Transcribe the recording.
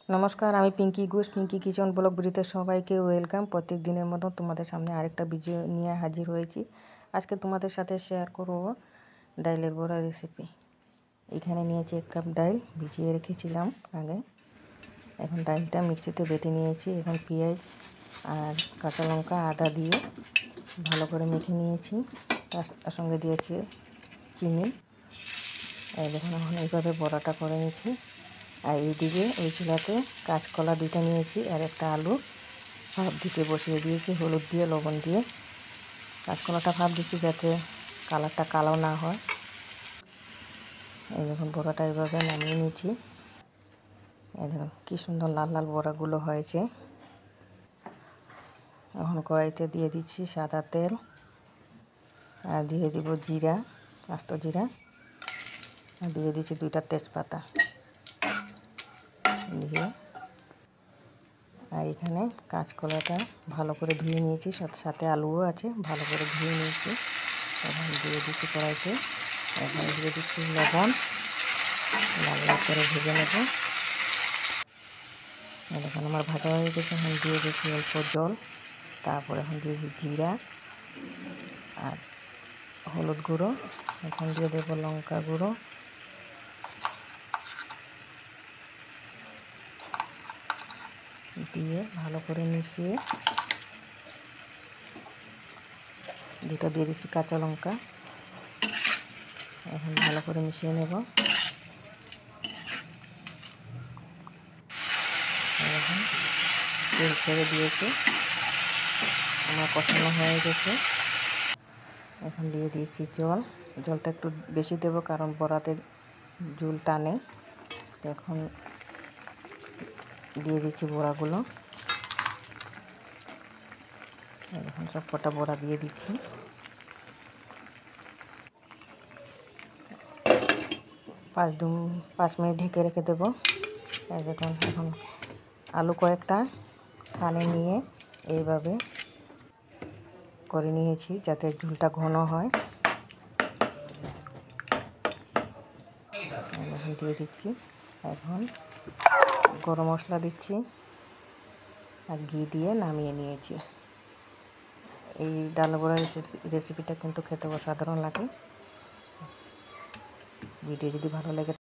নমস্কার, আমি Pinki Ghosh. Pinki kitchen blog ভিডিওতে সবাইকে ওয়েলকাম। প্রত্যেক দিনের মতো তোমাদের সামনে আরেকটা ভিডিও নিয়ে হাজির হয়েছি। আজকে তোমাদের সাথে শেয়ার করব ডাইলের বড়া রেসিপি। এখানে নিয়েছি 1 কাপ ডাল, ভিজিয়ে রেখেছিলাম আগে। এখন ডালটা মিক্সিতে বেটে নিয়েছি। এখন পেঁয়াজ আর কাঁচা লঙ্কা আদা দিয়ে ভালো করে মেখে নিয়েছি। তার সঙ্গে দিয়েছি চিনি। এই দেখুন, এখন এইভাবে বড়াটা করে নিয়েছি। আর এইদিকে ওই চুলাতে কাঁচকলা 2টা নিয়েছি আর একটা আলু ভাপ দিতে বসিয়ে দিয়েছি হলুদ দিয়ে লবণ দিয়ে। কাঁচকলাটা ভাপ দিচ্ছি যাতে কালারটা কালো না হয়। এই দেখুন, বড়াটা এইভাবে নামিয়ে নিয়েছি। এই দেখুন কী সুন্দর লাল লাল বড়াগুলো হয়েছে। এখন কড়াইতে দিয়ে দিচ্ছি সাদা তেল আর দিয়ে দিব জিরা, আস্ত জিরা, আর দিয়ে দিচ্ছি 2টা তেজপাতা দিয়ে। আর এখানে কাঁচকলাটা ভালো করে ধুয়ে নিয়েছি, সাথে আলুও আছে, ভালো করে ধুয়ে নিয়েছি। এখন দিয়ে দিচ্ছি কড়াইতে। এখন দিয়ে দিচ্ছি লবণ, লাল লাল করে ভেজে নেব। এখন আমার ভাজা হয়ে গেছে। এখন দিয়ে দিচ্ছি অল্প জল। তারপর এখন দিয়েছি জিরা আর হলুদ গুঁড়ো। এখন দিয়ে দেবো লঙ্কা গুঁড়ো, দিয়ে ভালো করে মিশিয়ে 2টা দিয়ে দিচ্ছি কাঁচা লঙ্কা। এখন ভালো করে মিশিয়ে নেব। এখন তেল ছেড়ে দিয়েছে, আমার কষানো হয়ে গেছে। এখন দিয়ে দিয়েছি জল। জলটা একটু বেশি দেবো কারণ বড়াতে ঝোল টানে। এখন দিয়ে দিচ্ছি বড়াগুলো। এখন সব কটা বড়া দিয়ে দিচ্ছি। 5 মিনিট ঢেকে রেখে দেবো। এই দেখুন, এখন আলু কয়েকটা থানে নিয়ে এইভাবে করে নিয়েছি যাতে ঝোলটা ঘন হয়। এখন দিয়ে দিচ্ছি। এখন গরম মশলা দিচ্ছি আর ঘি দিয়ে নামিয়ে নিয়েছি। এই ডাল বড়া রেসিপিটা কিন্তু খেতে অসাধারণ লাগে। ভিডিও যদি ভালো লাগে